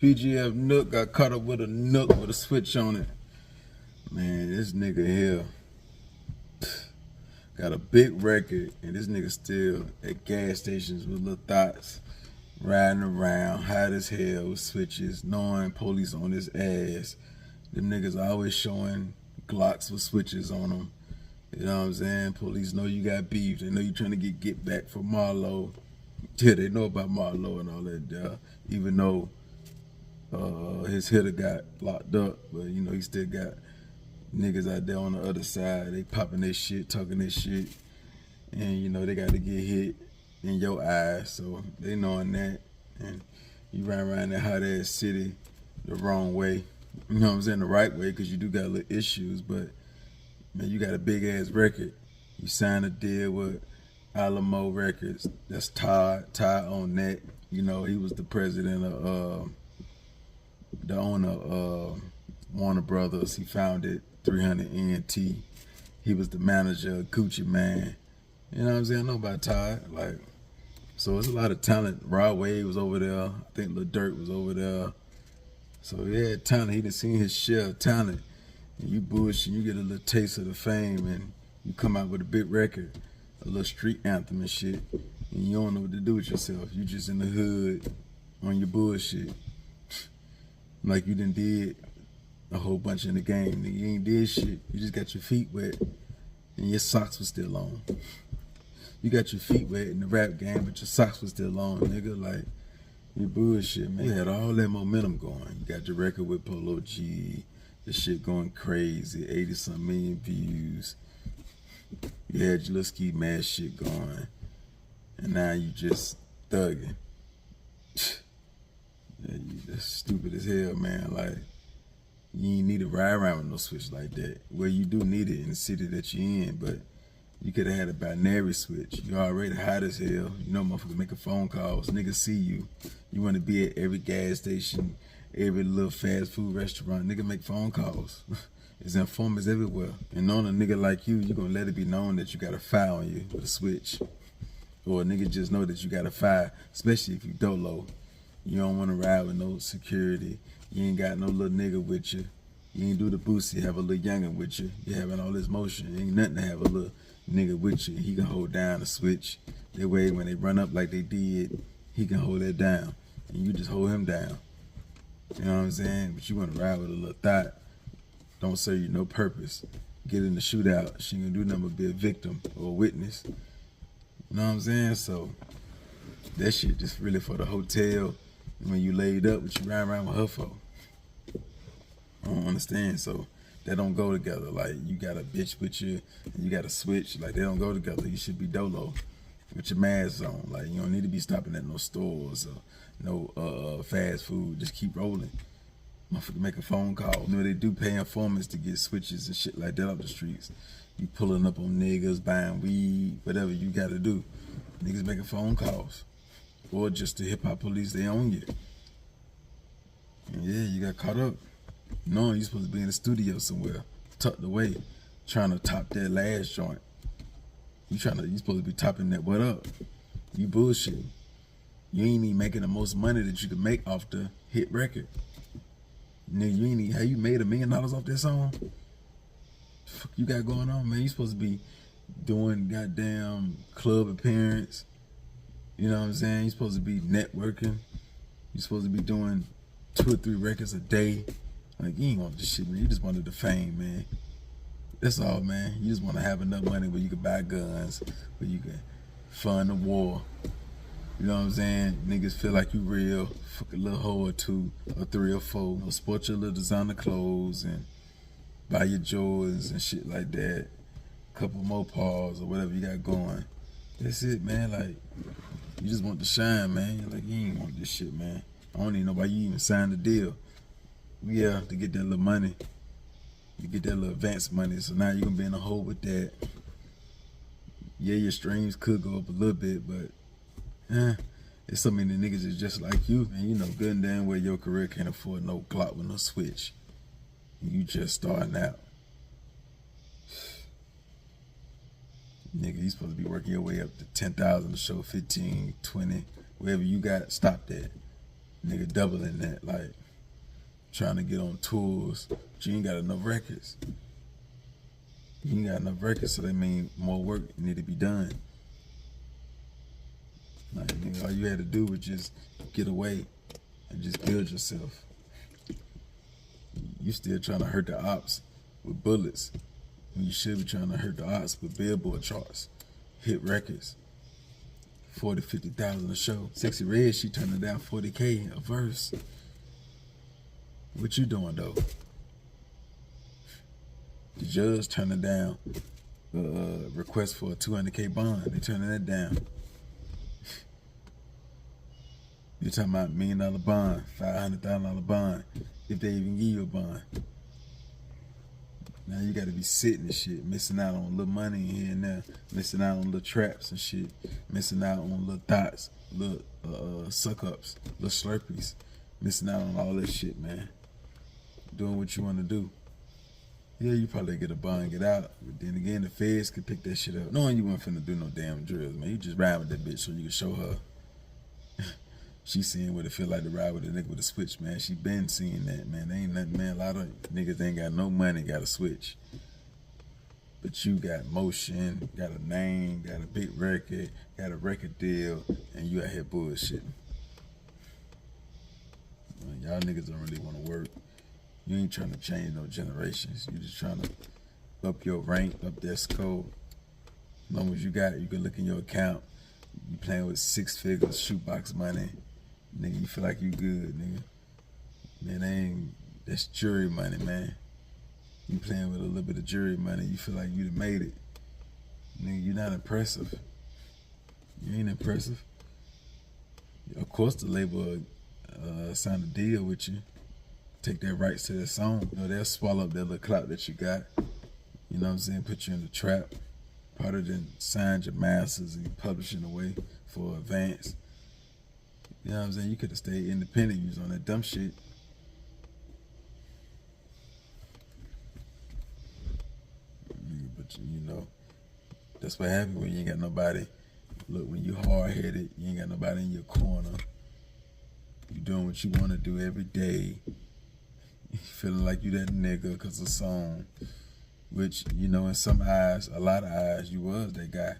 PGF NUK got caught up with a NUK with a switch on it. Man, this nigga here got a big record, and this nigga still at gas stations with little thoughts, riding around, hot as hell with switches, knowing police on his ass. Them niggas always showing Glocks with switches on them. You know what I'm saying? Police know you got beef. They know you trying to get back for Marlo. Yeah, they know about Marlo and all that, even though his hitter got locked up, but you know he still got niggas out there on the other side. They popping their shit, talking their shit, and you know they got to get hit in your eyes, so they knowing that. And you run around that hot ass city the wrong way, you know what I'm saying, the right way, because you do got little issues, but man, you got a big ass record. You signed a deal with Alamo Records. That's Todd on that. You know, he was the president of the owner of Warner Brothers. He founded 300 ENT. He was the manager of Gucci Mane. You know what I'm saying? I know about Todd. Like, so it's a lot of talent. Rod Wave was over there. I think Lil Durk was over there. So yeah, talent. He done seen his share of talent. And you bullshit, you get a little taste of the fame, and you come out with a big record, a little street anthem and shit, and you don't know what to do with yourself. You just in the hood on your bullshit. Like you done did a whole bunch in the game. Nigga, you ain't did shit. You just got your feet wet and your socks was still on. You got your feet wet in the rap game, but your socks was still on, nigga. Like, you bullshit, man. You had all that momentum going. You got your record with Polo G. The shit going crazy. 80-something million views. You had your little ski mask shit going. And now you just thugging. Yeah, you just stupid as hell, man. Like, you ain't need to ride around with no switch like that. Well, you do need it in the city that you in, but you could have had a binary switch. You already hot as hell. You know motherfuckers making phone calls. Niggas see you. You want to be at every gas station, every little fast food restaurant. Nigga make phone calls. There's informers everywhere. And on a nigga like you gonna let it be known that you got a fire on you with a switch. Or a nigga just know that you got a fire, especially if you dolo. You don't want to ride with no security. You ain't got no little nigga with you. You ain't do the boosie, have a little youngin' with you. You having all this motion. Ain't nothing to have a little nigga with you. He can hold down the switch. That way when they run up like they did, he can hold that down. And you just hold him down. You know what I'm saying? But you want to ride with a little thought. Don't serve you no purpose. Get in the shootout. She ain't gonna do nothing but be a victim or a witness. You know what I'm saying? So that shit just really for the hotel. When you laid up, what you ride around with her for? I don't understand. So that don't go together. Like, you got a bitch with you and you got a switch. Like, they don't go together. You should be dolo with your mask on. Like, you don't need to be stopping at no stores or no fast food. Just keep rolling. Motherfucker making phone calls. You know, they do pay informants to get switches and shit like that off the streets. You pulling up on niggas, buying weed, whatever you got to do. Niggas making phone calls. Or just the hip-hop police, they own you. And yeah, you got caught up. Knowing you're supposed to be in the studio somewhere, tucked away, trying to top that last joint. You supposed to be topping that what up. You bullshit. You ain't even making the most money that you could make off the hit record. Nigga, you ain't even, how you made $1 million off that song? Fuck you got going on, man? You supposed to be doing goddamn club appearance. You know what I'm saying? You're supposed to be networking. You're supposed to be doing 2 or 3 records a day. Like, you ain't want this shit, man. You just wanted the fame, man. That's all, man. You just want to have enough money where you can buy guns, where you can fund the war. You know what I'm saying? Niggas feel like you real. Fuck a little hoe or 2 or 3 or 4. Or sport your little designer clothes and buy your Jordans and shit like that. Couple more paws or whatever you got going. That's it, man. Like, you just want to shine, man. You're like, you ain't want this shit, man. I don't even know why you even signed the deal. Yeah, to get that little money. You get that little advance money. So now you're going to be in a hole with that. Yeah, your streams could go up a little bit, but there's so many niggas that's just like you, man. You know good and damn well your career can't afford no Glock with no switch. You just starting out. Nigga, you supposed to be working your way up to 10,000 to show 15, 20, wherever you got, stop that. Nigga doubling that, like trying to get on tours, but you ain't got enough records. You ain't got enough records, so that mean more work need to be done. Like, nigga, all you had to do was just get away and just build yourself. You still trying to hurt the ops with bullets when you should be trying to hurt the ops with Billboard charts, hit records, 40, 50,000 a show. Sexy Red, she turning down 40K a verse. What you doing though? The judge turning down the request for a 200K bond. They turning that down. You're talking about $1 million bond, $500,000 bond, if they even give you a bond. Now you gotta be sitting and shit, missing out on little money in here and there, missing out on little traps and shit, missing out on little thoughts, little suck-ups, little slurpees, missing out on all that shit, man. Doing what you wanna do. Yeah, you probably get a bond, get out, but then again, the feds could pick that shit up. Knowing you weren't finna do no damn drills, man. You just ride with that bitch so you can show her. She seeing what it feel like to ride with a nigga with a switch, man. She been seeing that, man. There ain't nothing, man. A lot of niggas ain't got no money, got a switch. But you got motion, got a name, got a big record, got a record deal, and you out here bullshitting. Man, y'all niggas don't really want to work. You ain't trying to change no generations. You just trying to up your rank, up that score. As long as you got it, you can look in your account. You playing with 6 figures, shoebox money. Nigga, you feel like you good, nigga. Man, that's jury money, man. You playing with a little bit of jury money, you feel like you done made it. Nigga, you're not impressive. You ain't impressive. Of course the label signed a deal with you. Take their rights to their song. You know, they'll swallow up that little clout that you got. You know what I'm saying? Put you in the trap. Part of them signed your masters and you publishing away for advance. You know what I'm saying? You could have stayed independent. You was on that dumb shit. But you know, that's what happens when you ain't got nobody. Look, when you hard-headed, you ain't got nobody in your corner. You doing what you want to do every day. You feeling like you that nigga because of a song. Which, you know, in some eyes, a lot of eyes, you was that guy.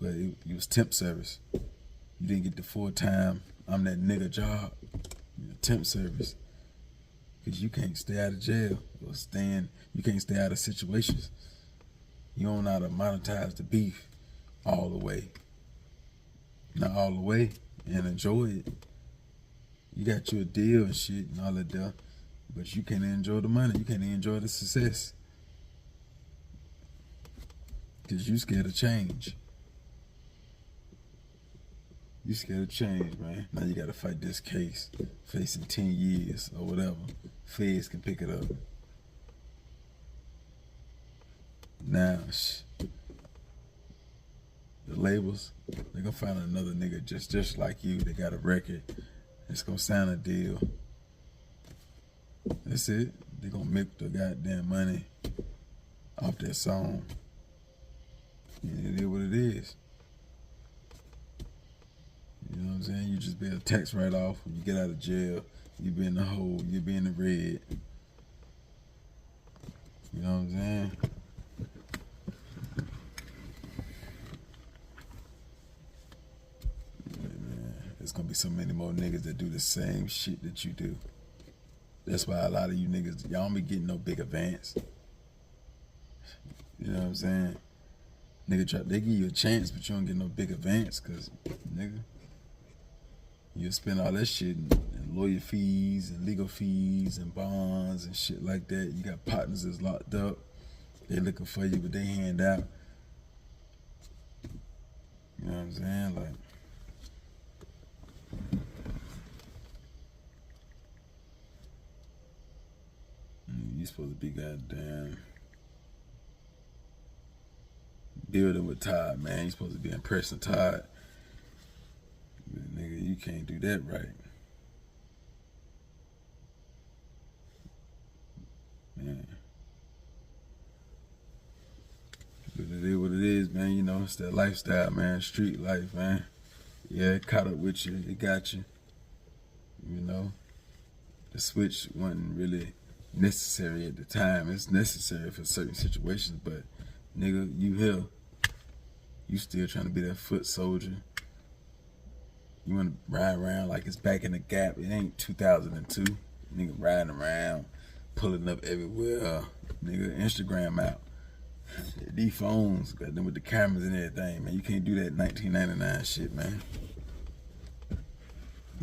But it was temp service. You didn't get the full-time, I'm that nigga job. Temp service. Because you can't stay out of jail. Or you can't stay out of situations. You don't know how to monetize the beef all the way. Not all the way. And enjoy it. You got you a deal and shit and all that stuff. But you can't enjoy the money. You can't enjoy the success. Because you scared of change. You scared of change, man. Now you got to fight this case. Facing 10 years or whatever. Feds can pick it up. Now, the labels, they going to find another nigga just like you. They got a record. It's going to sign a deal. That's it. They going to make the goddamn money off that song. And it is what it is. You know what I'm saying? You just be a tax write-off when you get out of jail. You be in the hole. You be in the red. You know what I'm saying? Man, there's gonna be so many more niggas that do the same shit that you do. That's why a lot of you niggas, y'all don't be getting no big advance. You know what I'm saying? Nigga, they give you a chance, but you don't get no big advance, cause nigga, you spend all that shit in lawyer fees and legal fees and bonds and shit like that. You got partners that's locked up. They looking for you, but they hand out. You know what I'm saying? Like, you supposed to be goddamn building with Todd, man. You supposed to be impressing Todd. But nigga, you can't do that right. Man. But it is what it is, man. You know, it's that lifestyle, man. Street life, man. Yeah, it caught up with you. It got you. You know, the switch wasn't really necessary at the time. It's necessary for certain situations, but nigga, you here. You still trying to be that foot soldier. You want to ride around like it's back in the Gap. It ain't 2002. Nigga riding around, pulling up everywhere. Nigga, Instagram out. These phones, got them with the cameras and everything, man. You can't do that 1999 shit, man.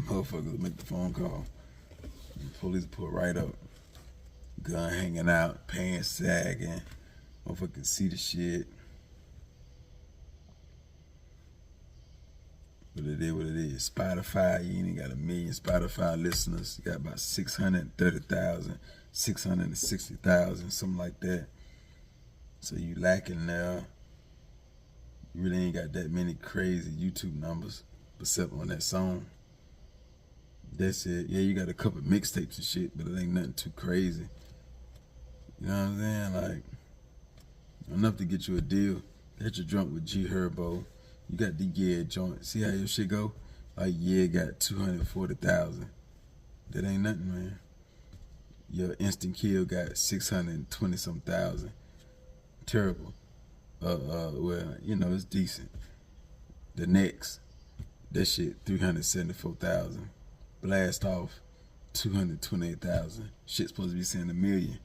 Motherfuckers make the phone call. The police pull right up. Gun hanging out, pants sagging. Motherfuckers see the shit. But it is what it is. Spotify, you ain't got 1 million Spotify listeners. You got about 630,000, 660,000, something like that. So you lacking there. You really ain't got that many crazy YouTube numbers, except on that song. That's it. Yeah, you got a couple mixtapes and shit, but it ain't nothing too crazy. You know what I'm saying? Like, enough to get you a deal. That you're drunk with G Herbo. You got the Yeah joint. See how your shit go? Like, Yeah got 240,000. That ain't nothing, man. Your Instant Kill got 620-some thousand. Terrible. Well, you know, it's decent. The next, that shit 374,000. Blast Off, 228,000. Shit's supposed to be saying 1 million.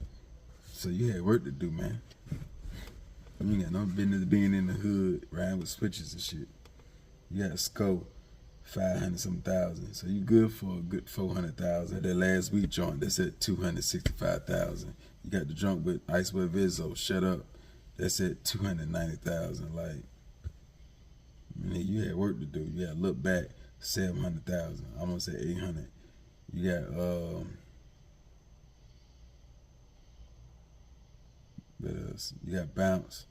So you had work to do, man. You ain't got no business being in the hood, riding with switches and shit. You got a scope, 500-some thousand. So you good for a good 400,000. That last week joint, that's at 265,000. You got the junk with Icewear Vizzo, Shut Up. That's at 290,000. Like, man, you had work to do. You got to look back, 700,000. I'm gonna say 800. You got what else? You got Bounce.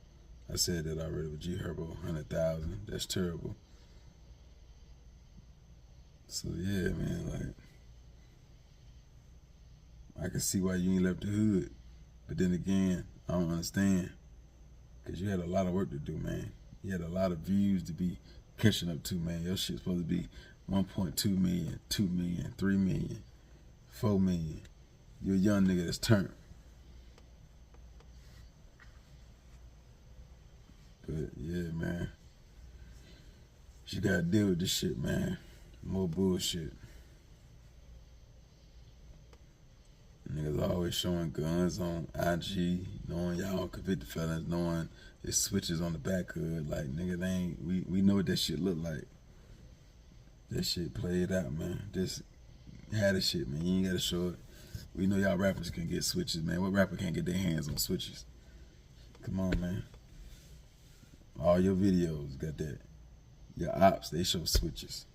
I said that already with G Herbo, 100,000. That's terrible. So yeah, man, like, I can see why you ain't left the hood, but then again, I don't understand, cause you had a lot of work to do, man. You had a lot of views to be catching up to, man. Your shit's supposed to be 1.2 million, 2 million, 3 million, 4 million. You're a young nigga that's turned. But yeah, man, you gotta deal with this shit, man. More bullshit. Niggas always showing guns on IG, knowing y'all convicted felons, knowing it's switches on the back hood. Like, nigga, they ain't, we know what that shit look like. That shit played out, man. Just had the shit, man. You ain't gotta show it. We know y'all rappers can get switches, man. What rapper can't get their hands on switches? Come on, man. All your videos got that. Your ops, they show switches.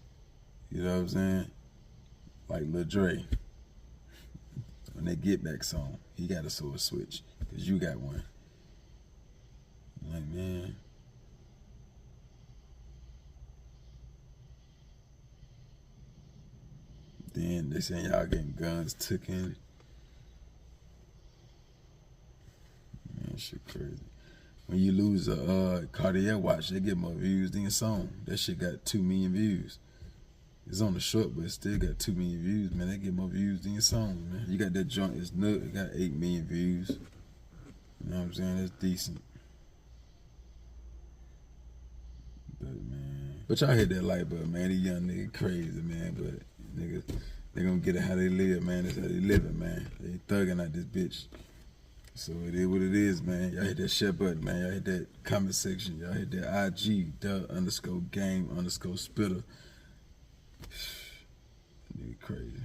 You know what I'm saying? Like Lil Dre. When they Get Back song, he got to show a switch. Because you got one. Like, man. Then they saying y'all getting guns took in. Man, shit crazy. When you lose a Cartier watch, they get more views than your song. That shit got 2 million views. It's on the short, but it still got 2 million views, man. They get more views than your song, man. You got that joint, it's NUK, it got 8 million views. You know what I'm saying? That's decent. But, man. But y'all hit that light bulb, man. These young niggas crazy, man. But, niggas, they gonna get it how they live, man. That's how they living, man. They thugging out this bitch. So it is what it is, man. Y'all hit that share button, man. Y'all hit that comment section. Y'all hit that IG, _game_spitter. Nigga crazy.